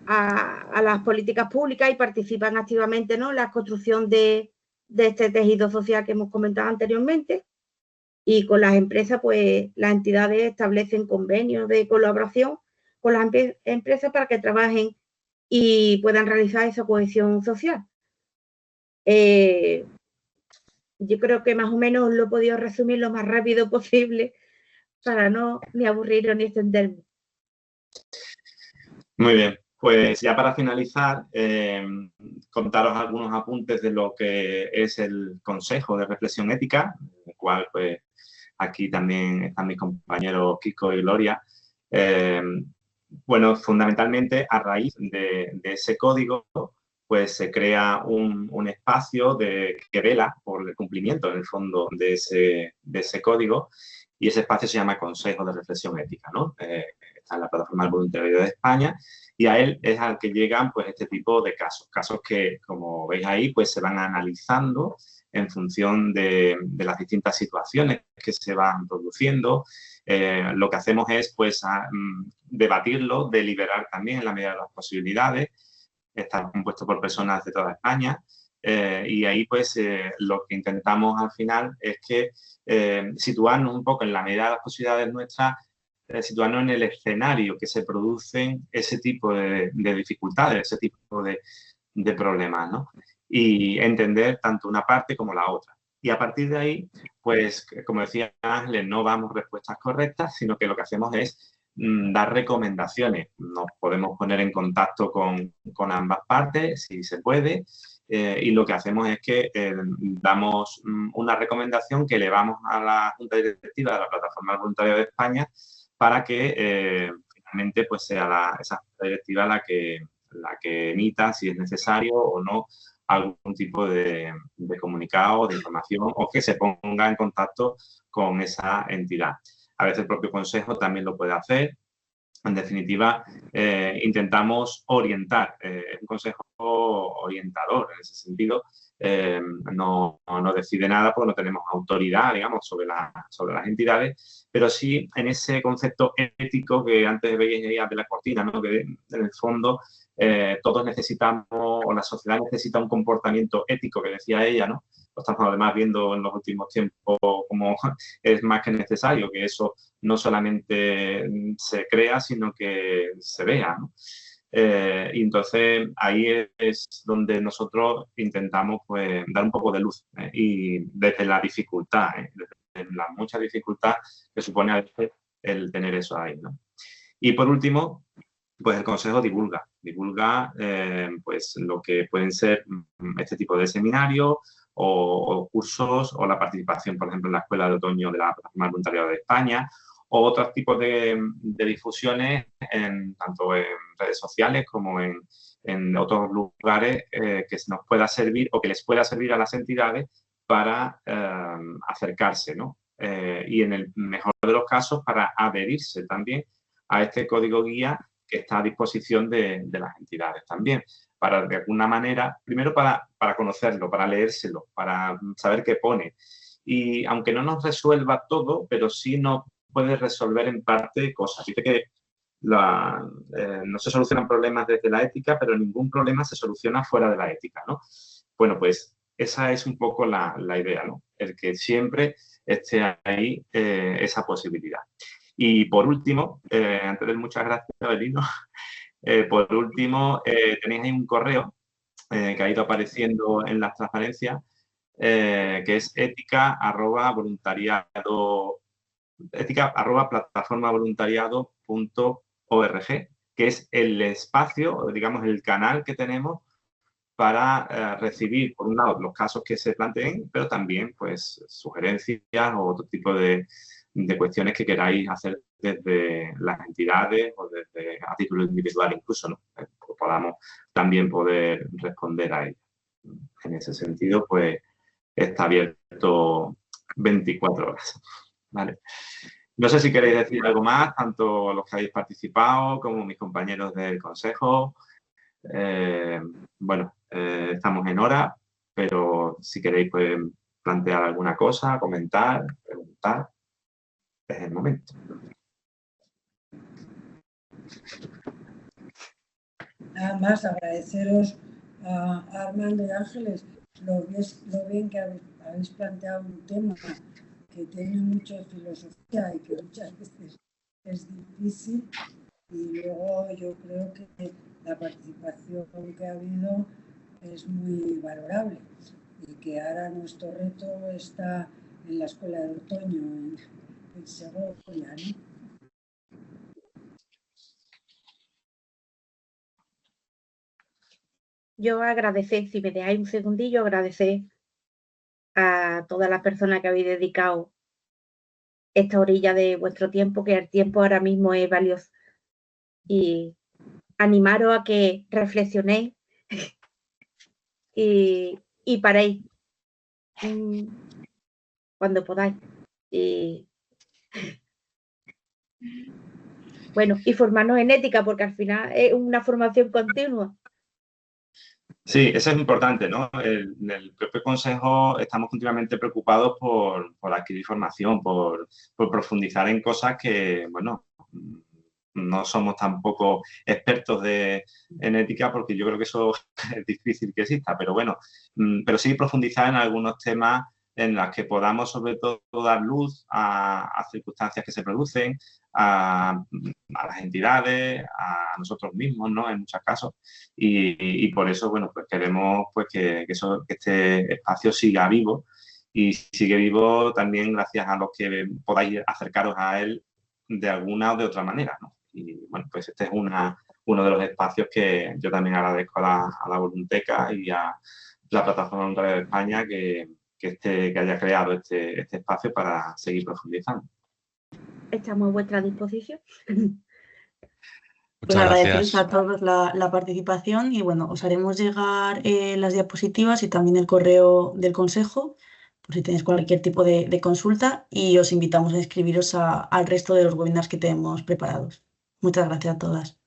a las políticas públicas y participan activamente, ¿no?, en la construcción de este tejido social que hemos comentado anteriormente. Y con las empresas, pues las entidades establecen convenios de colaboración con las empresas para que trabajen y puedan realizar esa cohesión social. Yo creo que más o menos lo he podido resumir lo más rápido posible para no ni aburrir ni extenderme. Muy bien, pues ya para finalizar, contaros algunos apuntes de lo que es el Consejo de Reflexión Ética, el cual pues aquí también están mis compañeros Kiko y Gloria. bueno, fundamentalmente a raíz de ese código, pues se crea un espacio que vela por el cumplimiento, en el fondo, de ese código, y ese espacio se llama Consejo de Reflexión Ética, ¿no? Está en la plataforma del Voluntariado de España, y a él es al que llegan, pues, este tipo de casos que, como veis ahí, pues se van analizando en función de las distintas situaciones que se van produciendo. Lo que hacemos es, pues, debatirlo, deliberar también en la medida de las posibilidades. Está compuesto por personas de toda España, y ahí, pues, lo que intentamos al final es que situarnos un poco en la medida de las posibilidades nuestras, situarnos en el escenario que se producen ese tipo de dificultades, ese tipo de problemas, ¿no? Y entender tanto una parte como la otra. Y a partir de ahí, pues, como decía Ángeles, no damos respuestas correctas, sino que lo que hacemos es dar recomendaciones. Nos podemos poner en contacto con ambas partes, si se puede, y lo que hacemos es que damos una recomendación que elevamos a la Junta Directiva de la Plataforma del Voluntariado de España para que finalmente, pues, sea esa Junta Directiva la que emita, si es necesario o no, algún tipo de comunicado, de información, o que se ponga en contacto con esa entidad. A veces el propio consejo también lo puede hacer. En definitiva, intentamos orientar, un consejo orientador en ese sentido. No decide nada porque no tenemos autoridad, digamos, sobre las entidades, pero sí en ese concepto ético que antes veíais de la cortina, ¿no? Que en el fondo todos necesitamos, o la sociedad necesita un comportamiento ético, que decía ella, ¿no? Lo estamos además viendo en los últimos tiempos como es más que necesario que eso no solamente se crea, sino que se vea, ¿no? Y entonces ahí es donde nosotros intentamos, pues, dar un poco de luz, y desde la dificultad, desde la mucha dificultad que supone a veces el tener eso ahí, ¿no? Y por último, pues el consejo divulga pues lo que pueden ser este tipo de seminarios o cursos, o la participación, por ejemplo, en la Escuela de Otoño de la Plataforma del Voluntariado de España, o otros tipos de difusiones tanto en redes sociales como en otros lugares que nos pueda servir, o que les pueda servir a las entidades para acercarse, ¿no? Y en el mejor de los casos, para adherirse también a este código guía que está a disposición de las entidades también, para, de alguna manera, primero para conocerlo, para leérselo, para saber qué pone. Y aunque no nos resuelva todo, pero sí nos puede resolver en parte cosas. Dice que no se solucionan problemas desde la ética, pero ningún problema se soluciona fuera de la ética, ¿no? Bueno, pues esa es un poco la idea, ¿no? El que siempre esté ahí esa posibilidad. Y por último, antes de muchas gracias, Abelino, por último, tenéis ahí un correo que ha ido apareciendo en las transparencias, que es ética@plataformavoluntariado.org, que es el espacio, digamos, el canal que tenemos para recibir, por un lado, los casos que se planteen, pero también, pues, sugerencias o otro tipo de cuestiones que queráis hacer desde las entidades o desde a título individual incluso, ¿no? Podamos también poder responder a ellas. En ese sentido, pues, está abierto 24 horas, ¿vale? No sé si queréis decir algo más, tanto los que habéis participado como mis compañeros del consejo. Bueno, estamos en hora, pero si queréis, pues, plantear alguna cosa, comentar, preguntar, es el momento. Nada más agradeceros a Armando y Ángeles lo bien que habéis planteado un tema que tiene mucha filosofía y que muchas veces es difícil, y luego yo creo que la participación que ha habido es muy valorable, y que ahora nuestro reto está en la Escuela de Otoño en Segovia, ¿no? Yo agradecer, si me dejáis un segundillo, agradecer a todas las personas que habéis dedicado esta orilla de vuestro tiempo, que el tiempo ahora mismo es valioso. y animaros a que reflexionéis y paréis cuando podáis. Y bueno, y formarnos en ética, porque al final es una formación continua. Sí, eso es importante, ¿no? En el propio consejo estamos continuamente preocupados por adquirir formación, por profundizar en cosas que, bueno, no somos tampoco expertos en ética, porque yo creo que eso es difícil que exista, pero bueno, pero sí profundizar en algunos temas en los que podamos sobre todo dar luz a circunstancias que se producen, a las entidades, a nosotros mismos, ¿no? En muchos casos. Y por eso, bueno, pues queremos pues, que este espacio siga vivo y sigue vivo también gracias a los que podáis acercaros a él de alguna o de otra manera, ¿no? Y bueno, pues este es uno de los espacios que yo también agradezco a la Volunteca y a la Plataforma Voluntaria de España que haya creado este espacio para seguir profundizando. Estamos a vuestra disposición. Pues agradeceros a todos la participación y bueno, os haremos llegar las diapositivas y también el correo del consejo por si tenéis cualquier tipo de consulta y os invitamos a inscribiros al resto de los webinars que tenemos preparados. Muchas gracias a todas.